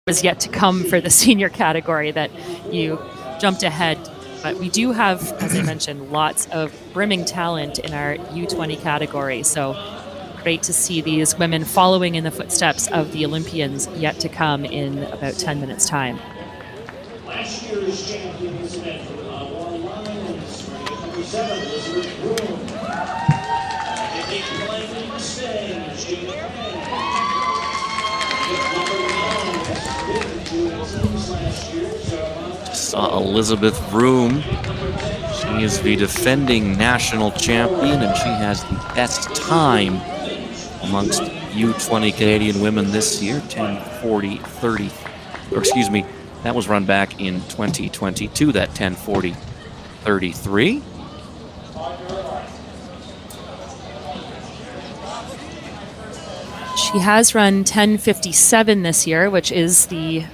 was yet to come for the senior category that you jumped ahead. But we do have, as I mentioned, lots of brimming talent in our U20 category. So great to see these women following in the footsteps of the Olympians yet to come in about 10 minutes' time. Last year's champions wore lines for number 7, Elizabeth Broom. Taking playing the stage, Saw Elizabeth Broom. She is the defending national champion, and she has the best time amongst U20 Canadian women this year, 10:40:30. Or excuse me, that was run back in 2022, that 10:40:33. She has run 10:57 this year, which is the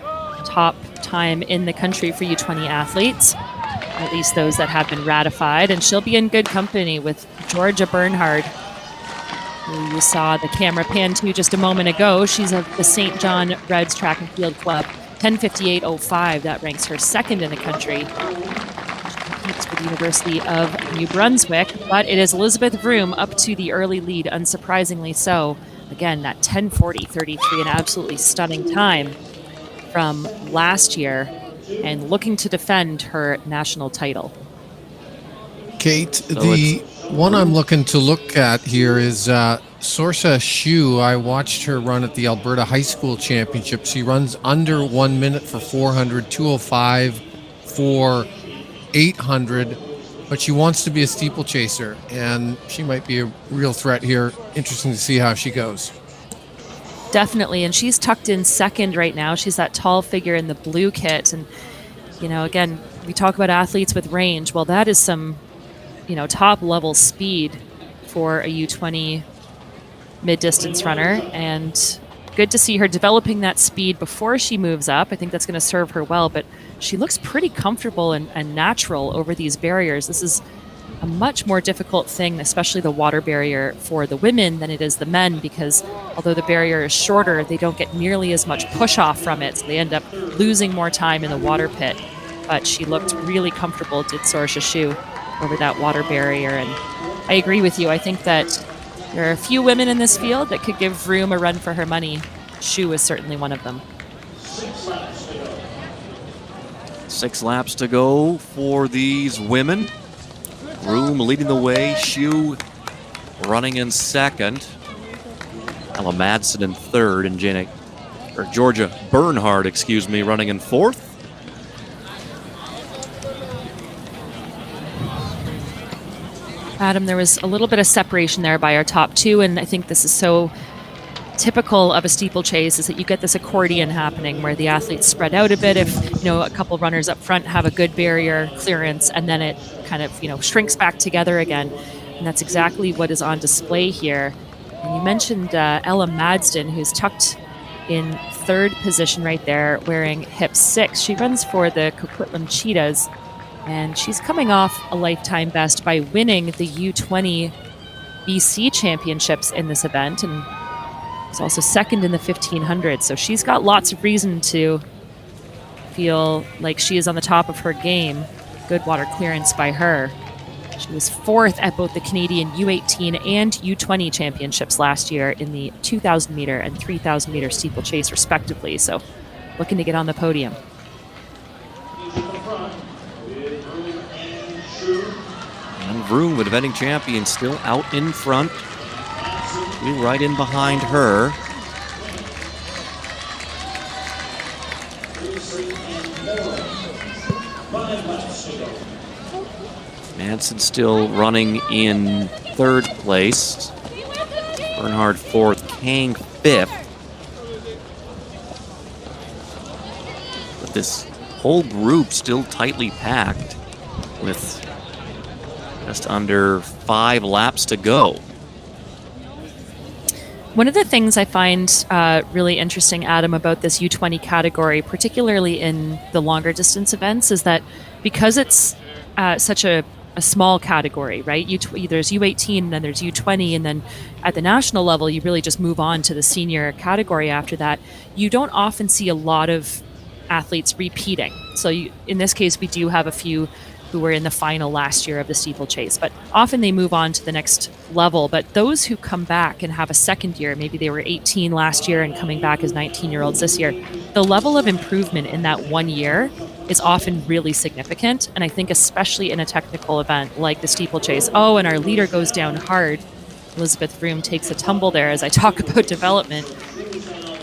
top time in the country for U20 athletes, at least those that have been ratified. And she'll be in good company with Georgia Bernhard, who you saw the camera pan to just a moment ago. She's of the St. John Reds Track and Field Club, 10:58:05. That ranks her second in the country. She competes for the University of New Brunswick, but it is Elizabeth Vroom up to the early lead, unsurprisingly so. Again, that 10:40:33, an absolutely stunning time from last year, and looking to defend her national title. Kate, the one I'm looking to look at here is Sorsa Shu. I watched her run at the Alberta High School Championship. She runs under 1 minute for 400, 2:05 for 800, but she wants to be a steeplechaser, and she might be a real threat here. Interesting to see how she goes. Definitely, and she's tucked in second right now. She's that tall figure in the blue kit, and again, we talk about athletes with range. Well, that is some top level speed for a U20 mid-distance runner, and good to see her developing that speed before she moves up. I think that's going to serve her well, but she looks pretty comfortable and natural over these barriers. This is a much more difficult thing, especially the water barrier, for the women than it is the men, because although the barrier is shorter, they don't get nearly as much push off from it, so they end up losing more time in the water pit. But she looked really comfortable, did Sorsa Shu, over that water barrier. And I agree with you. I think that there are a few women in this field that could give Vroom a run for her money. Shu is certainly one of them. 6 laps to go for these women. Vroom leading the way, Shu running in second, Ella Madsen in third, and Georgia Bernhard, running in fourth. Adam, there was a little bit of separation there by our top two, and I think this is so typical of a steeplechase, is that you get this accordion happening where the athletes spread out a bit if a couple runners up front have a good barrier clearance, and then it kind of shrinks back together again, and that's exactly what is on display here. And you mentioned Ella Madsden, who's tucked in third position right there, wearing hip 6. She runs for the Coquitlam Cheetahs, and she's coming off a lifetime best by winning the U20 BC championships in this event, and is also second in the 1500. So she's got lots of reason to feel like she is on the top of her game. Good water clearance by her. She was fourth at both the Canadian U18 and U20 championships last year in the 2,000 meter and 3,000 meter steeplechase, respectively. So looking to get on the podium. And Vroom, the defending champion, still out in front. We're right in behind her. Madsen still running in third place. Bernhard fourth, Kang fifth. But this whole group still tightly packed with just under 5 laps to go. One of the things I find really interesting, Adam, about this U20 category, particularly in the longer distance events, is that because it's such a a small category, right? There's U18, and then there's U20, and then at the national level, you really just move on to the senior category after that. You don't often see a lot of athletes repeating. So in this case, we do have a few who were in the final last year of the Steeplechase, but often they move on to the next level. But those who come back and have a second year, maybe they were 18 last year and coming back as 19-year-olds this year, the level of improvement in that 1 year is often really significant. And I think especially in a technical event like the Steeplechase, and our leader goes down hard. Elizabeth Vroom takes a tumble there as I talk about development,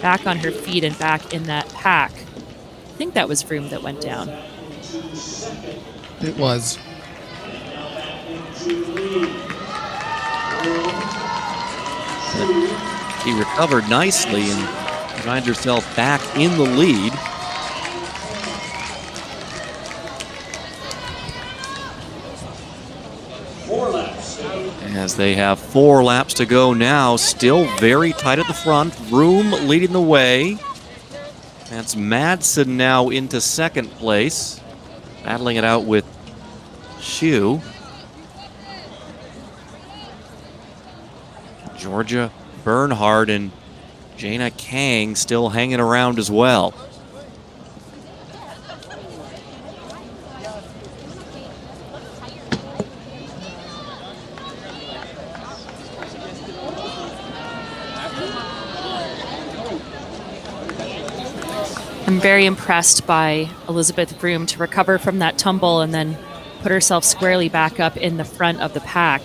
back on her feet and back in that pack. I think that was Vroom that went down. It was. She recovered nicely and finds herself back in the lead. As they have 4 laps to go now, still very tight at the front. Vroom leading the way. That's Madsen now into second place, battling it out with Shu. Georgia Bernhard and Jana Kang still hanging around as well. I'm very impressed by Elizabeth Vroom to recover from that tumble and then put herself squarely back up in the front of the pack.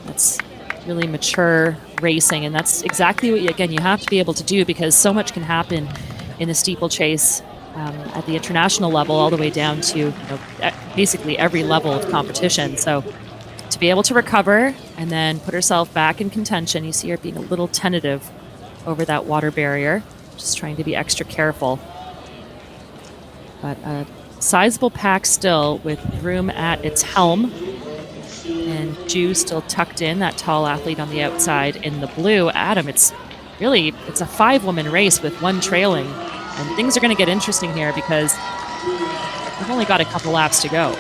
That's really mature racing, and that's exactly what, you have to be able to do, because so much can happen in the steeplechase at the international level all the way down to basically every level of competition. So to be able to recover and then put herself back in contention, you see her being a little tentative over that water barrier, just trying to be extra careful. But a sizable pack still, with Vroom at its helm. And Ju still tucked in, that tall athlete on the outside in the blue. Adam, it's a 5-woman race with one trailing. And things are going to get interesting here because we've only got a couple laps to go.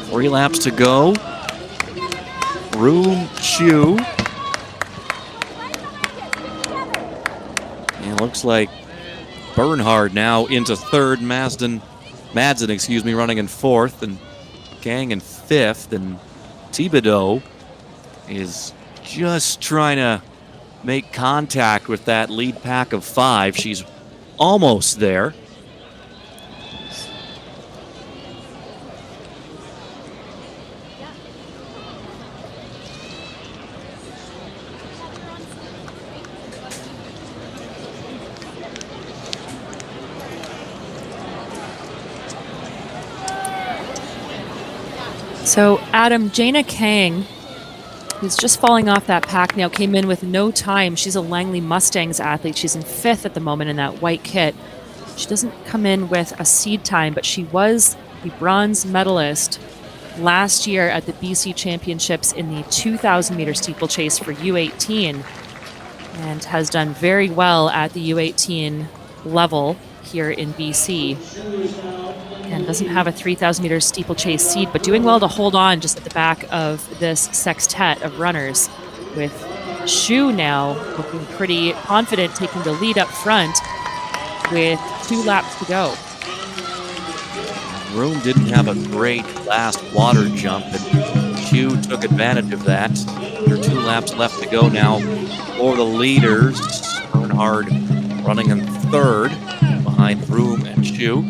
Three laps to go. Vroom, Shu. And it looks like Bernhard now into third, Madsen, running in fourth, and Gang in fifth, and Thibodeau is just trying to make contact with that lead pack of 5. She's almost there. So Adam, Jana Kang, who's just falling off that pack now, came in with no time. She's a Langley Mustangs athlete. She's in 5th at the moment in that white kit. She doesn't come in with a seed time, but she was the bronze medalist last year at the BC Championships in the 2,000-meter steeplechase for U18, and has done very well at the U18 level here in BC. And doesn't have a 3,000-meter steeplechase seed, but doing well to hold on just at the back of this sextet of runners, with Shu now looking pretty confident, taking the lead up front with 2 laps to go. Vroom didn't have a great last water jump, and Shu took advantage of that. There are 2 laps left to go now for the leaders. Bernhard running in third behind Vroom and Shu.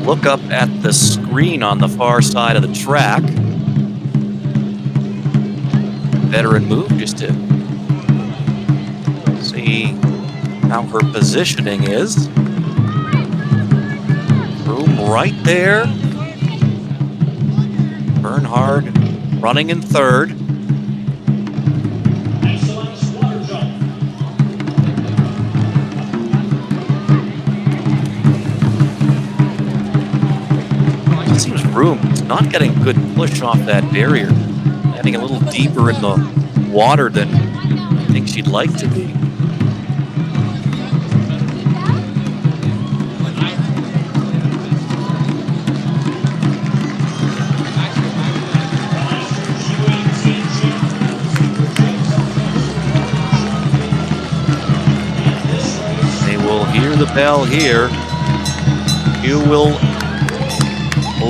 Look up at the screen on the far side of the track. Veteran move just to see how her positioning is. Vroom right there. Bernhard running in third. not getting a good push off that barrier. Heading a little deeper in the water than I think she'd like to be. They will hear the bell here. You will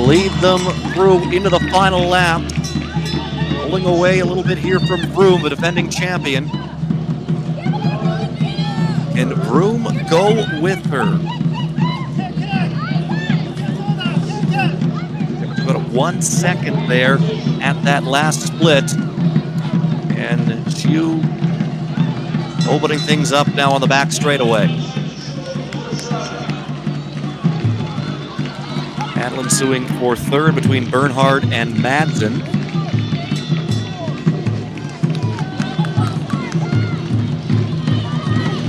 lead them through into the final lap. Pulling away a little bit here from Vroom, the defending champion. Can Vroom go with her? About 1 second there at that last split. And Shu opening things up now on the back straightaway. Battle ensuing for third between Bernhard and Madsen.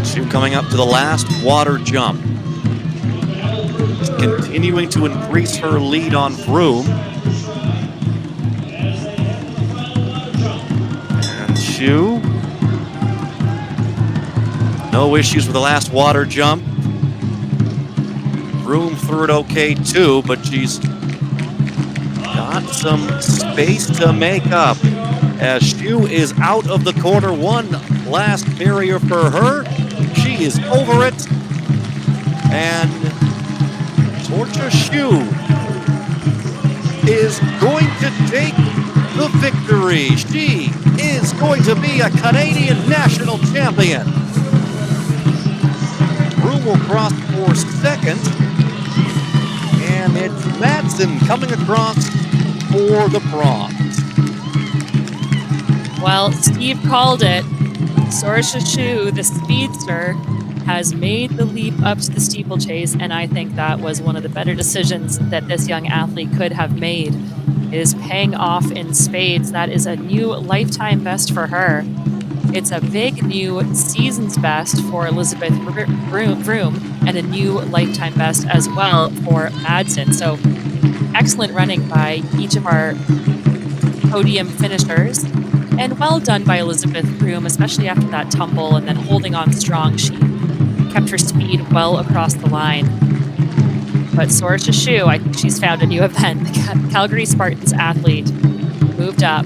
Shu coming up to the last water jump. Continuing to increase her lead on Vroom. And Shu. No issues with the last water jump. Vroom threw it okay too, but she's got some space to make up as Shu is out of the corner. One last barrier for her. She is over it. And Sorcha Shu is going to take the victory. She is going to be a Canadian national champion. Vroom will cross for second. And it's Madsen coming across for the bronze. Well, Steve called it. Sorcha Shu, the speedster, has made the leap up to the steeplechase, and I think that was one of the better decisions that this young athlete could have made. It is paying off in spades. That is a new lifetime best for her. It's a big new season's best for Elizabeth Vroom and a new lifetime best as well for Madsen. So excellent running by each of our podium finishers. And well done by Elizabeth Vroom, especially after that tumble and then holding on strong. She kept her speed well across the line. But Sorcha Shu, I think she's found a new event. The Calgary Spartans athlete moved up